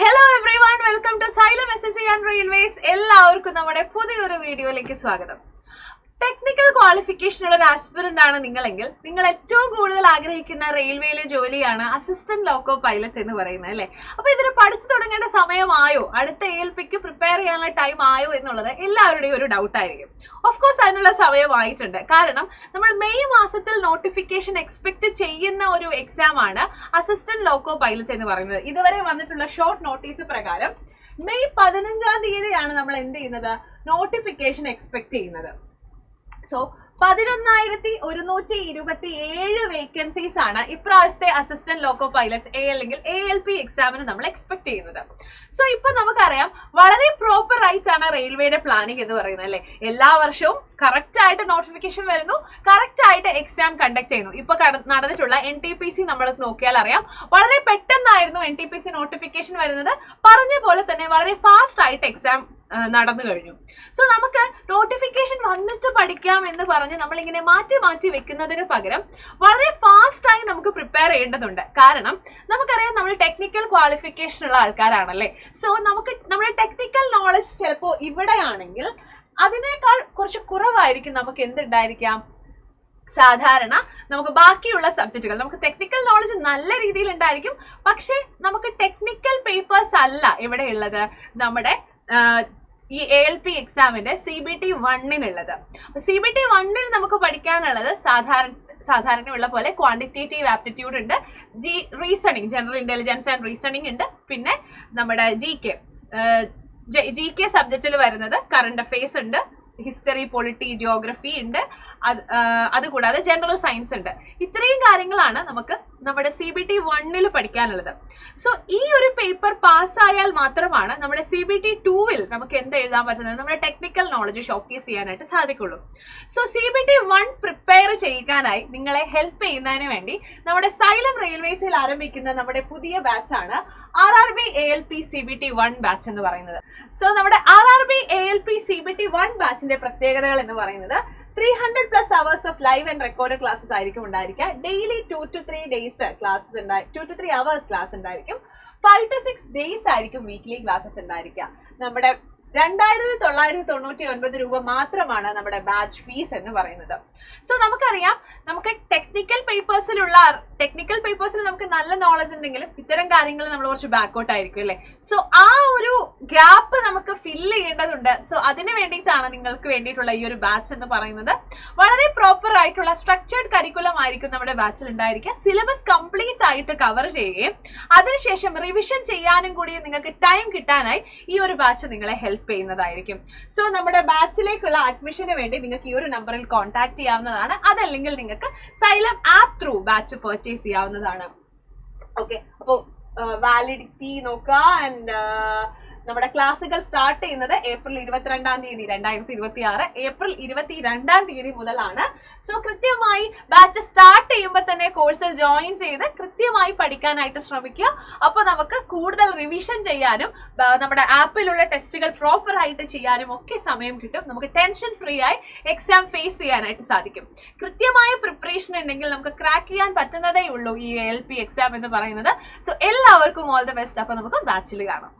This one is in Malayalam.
Hello everyone, welcome to Xylem SSC and Railways. എല്ലാവർക്കും നമ്മുടെ പുതിയൊരു വീഡിയോയിലേക്ക് സ്വാഗതം. ടെക്നിക്കൽ ക്വാളിഫിക്കേഷൻ ഉള്ള ഒരു ആസ്പിറന്റ് ആണ് നിങ്ങളെങ്കിൽ നിങ്ങൾ ഏറ്റവും കൂടുതൽ ആഗ്രഹിക്കുന്ന റെയിൽവേയിലെ ജോലിയാണ് അസിസ്റ്റന്റ് ലോക്കോ പൈലറ്റ് എന്ന് പറയുന്നത് അല്ലേ. അപ്പൊ ഇതിന് പഠിച്ചു തുടങ്ങേണ്ട സമയമായോ, അടുത്ത ALPക്ക് പ്രിപ്പയർ ചെയ്യാനുള്ള ടൈം ആയോ എന്നുള്ളത് എല്ലാവരുടെയും ഒരു ഡൗട്ട് ആയിരിക്കും. ഓഫ് കോഴ്സ് അതിനുള്ള സമയമായിട്ടുണ്ട്. കാരണം നമ്മൾ മെയ് മാസത്തിൽ നോട്ടിഫിക്കേഷൻ എക്സ്പെക്ട് ചെയ്യുന്ന ഒരു എക്സാം ആണ് അസിസ്റ്റന്റ് ലോക്കോ പൈലറ്റ് എന്ന് പറയുന്നത്. ഇതുവരെ വന്നിട്ടുള്ള ഷോർട്ട് നോട്ടീസ് പ്രകാരം മെയ് 15-ാം തീയതിയാണ് നമ്മൾ എന്ത് ചെയ്യുന്നത്, നോട്ടിഫിക്കേഷൻ എക്സ്പെക്ട് ചെയ്യുന്നത്. സോ 11,127 വേക്കൻസീസ് ആണ് ഇപ്രാവശ്യത്തെ അസിസ്റ്റന്റ് ലോക്കോ പൈലറ്റ് അല്ലെങ്കിൽ ALP എക്സാമിന് നമ്മൾ എക്സ്പെക്ട് ചെയ്യുന്നത്. സോ ഇപ്പൊ നമുക്കറിയാം വളരെ പ്രോപ്പർ ആയിട്ടാണ് റെയിൽവേയുടെ പ്ലാനിങ് എന്ന് പറയുന്നത് അല്ലെ. എല്ലാ വർഷവും കറക്റ്റ് ആയിട്ട് നോട്ടിഫിക്കേഷൻ വരുന്നു, കറക്റ്റ് ആയിട്ട് എക്സാം കണ്ടക്ട് ചെയ്യുന്നു. ഇപ്പൊ നടന്നിട്ടുള്ള NTPC നമ്മൾ നോക്കിയാൽ അറിയാം, വളരെ പെട്ടെന്നായിരുന്നു NTPC നോട്ടിഫിക്കേഷൻ വരുന്നത്. പറഞ്ഞ പോലെ തന്നെ വളരെ ഫാസ്റ്റ് ആയിട്ട് എക്സാം നടന്നു കഴിഞ്ഞു. സോ നമുക്ക് നോട്ടിഫിക്കേഷൻ വന്നിട്ട് പഠിക്കാം എന്ന് പറഞ്ഞ് നമ്മളിങ്ങനെ മാറ്റി വെക്കുന്നതിന് പകരം വളരെ ഫാസ്റ്റ് ആയി നമുക്ക് പ്രിപ്പയർ ചെയ്യേണ്ടതുണ്ട്. കാരണം നമുക്കറിയാം നമ്മൾ ടെക്നിക്കൽ ക്വാളിഫിക്കേഷൻ ഉള്ള ആൾക്കാരാണല്ലേ. സോ നമുക്ക് നമ്മുടെ ടെക്നിക്കൽ നോളജ് ചിലപ്പോൾ ഇവിടെയാണെങ്കിൽ അതിനേക്കാൾ കുറച്ച് കുറവായിരിക്കും നമുക്ക് എന്തുണ്ടായിരിക്കാം, സാധാരണ നമുക്ക് ബാക്കിയുള്ള സബ്ജക്റ്റുകൾ. നമുക്ക് ടെക്നിക്കൽ നോളജ് നല്ല രീതിയിൽ ഉണ്ടായിരിക്കും, പക്ഷെ നമുക്ക് ടെക്നിക്കൽ പേപ്പേഴ്സ് അല്ല ഇവിടെ ഉള്ളത് നമ്മുടെ ഈ ALP എക്സാമിന്റെ CBT 1-നുള്ളത്. CBT 1-ന് നമുക്ക് പഠിക്കാനുള്ളത് സാധാരണയുള്ള പോലെ ക്വാണ്ടിറ്റേറ്റീവ് ആപ്റ്റിറ്റ്യൂഡ് ഉണ്ട്, reasoning, general intelligence and reasoning ഉണ്ട്, പിന്നെ നമ്മുടെ GK സബ്ജക്റ്റിൽ വരുന്നത് കറണ്ട് അഫയേഴ്സ് ഉണ്ട്, ഹിസ്റ്ററി, പൊളിറ്റി, ജിയോഗ്രഫി ഉണ്ട്, അതുകൂടാതെ ജനറൽ സയൻസ് ഉണ്ട്. ഇത്രയും കാര്യങ്ങളാണ് നമുക്ക് നമ്മുടെ CBT 1-ൽ പഠിക്കാനുള്ളത്. സോ ഈ ഒരു പേപ്പർ പാസ്സായാൽ മാത്രമാണ് നമ്മുടെ CBT 2-ൽ നമുക്ക് എന്ത് എഴുതാൻ പറ്റുന്നത്, നമ്മുടെ ടെക്നിക്കൽ നോളജ് ഷോക്കേസ് ചെയ്യാനായിട്ട് സാധിക്കുള്ളൂ. സോ CBT 1 പ്രിപ്പയർ ചെയ്യാനായി നിങ്ങളെ ഹെൽപ്പ് ചെയ്യുന്നതിന് വേണ്ടി നമ്മുടെ സൈലം റെയിൽവേസിൽ ആരംഭിക്കുന്ന നമ്മുടെ പുതിയ ബാച്ചാണ് RRB ALP CBT 1 ബാച്ച് എന്ന് പറയുന്നത്. സോ നമ്മുടെ RRB ALP CBT 1 ബാച്ചിന്റെ പ്രത്യേകതകൾ എന്ന് പറയുന്നത് 300+ hours of live and recorded classes ആയിരിക്കും ഉണ്ടായിരിക്കുക. ഡെയിലി 2 to 3 hours ക്ലാസ് ഉണ്ടായിരിക്കും. 5 to 6 days ആയിരിക്കും വീക്ക്ലി ക്ലാസ്സസ് ഉണ്ടായിരിക്കുക. നമ്മുടെ 2,999 രൂപ മാത്രമാണ് നമ്മുടെ ബാച്ച് ഫീസ് എന്ന് പറയുന്നത്. സോ നമുക്കറിയാം, നമുക്ക് ടെക്നിക്കൽ പേപ്പേഴ്സിൽ നമുക്ക് നല്ല നോളജ് ഉണ്ടെങ്കിലും ഇത്തരം കാര്യങ്ങൾ നമ്മൾ കുറച്ച് ബാക്കൗട്ട് ആയിരിക്കും അല്ലെ. സോ ആ ഒരു ഗ്യാപ്പ് നമുക്ക് ഫില്ല് ചെയ്യേണ്ടതുണ്ട്. സോ അതിന് വേണ്ടിയിട്ടാണ് നിങ്ങൾക്ക് വേണ്ടിയിട്ടുള്ള ഈ ഒരു ബാച്ച് എന്ന് പറയുന്നത്. വളരെ പ്രോപ്പർ ആയിട്ടുള്ള സ്ട്രക്ചേർഡ് കരിക്കുലം ആയിരിക്കും നമ്മുടെ ബാച്ചിൽ ഉണ്ടായിരിക്കുക. സിലബസ് കംപ്ലീറ്റ് ആയിട്ട് കവർ ചെയ്യുകയും അതിനുശേഷം റിവിഷൻ ചെയ്യാനും കൂടി നിങ്ങൾക്ക് ടൈം കിട്ടാനായി ഈ ഒരു ബാച്ച് നിങ്ങളെ ഹെൽപ്പ് ചെയ്യുന്നതായിരിക്കും. സോ നമ്മുടെ ബാച്ചിലേക്കുള്ള അഡ്മിഷന് വേണ്ടി നിങ്ങൾക്ക് ഈ ഒരു നമ്പറിൽ കോൺടാക്ട് ചെയ്യാവുന്നതാണ്. അതല്ലെങ്കിൽ നിങ്ങൾക്ക് xylem app through batch purchase ചെയ്യാവുന്നതാണ്. ഓക്കെ, അപ്പോൾ വാലിഡിറ്റി നോക്കുക. ആൻഡ് നമ്മുടെ ക്ലാസ്സുകൾ സ്റ്റാർട്ട് ചെയ്യുന്നത് ഏപ്രിൽ 22-ാം തീയതി 2026 ഏപ്രിൽ 22-ാം തീയതി മുതലാണ്. സോ കൃത്യമായി ബാച്ച് സ്റ്റാർട്ട് ചെയ്യുമ്പോൾ തന്നെ കോഴ്സിൽ ജോയിൻ ചെയ്ത് കൃത്യമായി പഠിക്കാനായിട്ട് ശ്രമിക്കുക. അപ്പോൾ നമുക്ക് കൂടുതൽ റിവിഷൻ ചെയ്യാനും നമ്മുടെ ആപ്പിലുള്ള ടെസ്റ്റുകൾ പ്രോപ്പർ ആയിട്ട് ചെയ്യാനും ഒക്കെ സമയം കിട്ടും. നമുക്ക് ടെൻഷൻ ഫ്രീ ആയി എക്സാം ഫേസ് ചെയ്യാനായിട്ട് സാധിക്കും. കൃത്യമായ പ്രിപ്പറേഷൻ ഉണ്ടെങ്കിൽ നമുക്ക് ക്രാക്ക് ചെയ്യാൻ പറ്റുന്നതേ ഉള്ളൂ ഈ ALP എക്സാം എന്ന് പറയുന്നത്. സോ എല്ലാവർക്കും ഓൾ ദ ബെസ്റ്റ്. അപ്പോൾ നമുക്ക് ബാച്ചിൽ കാണാം.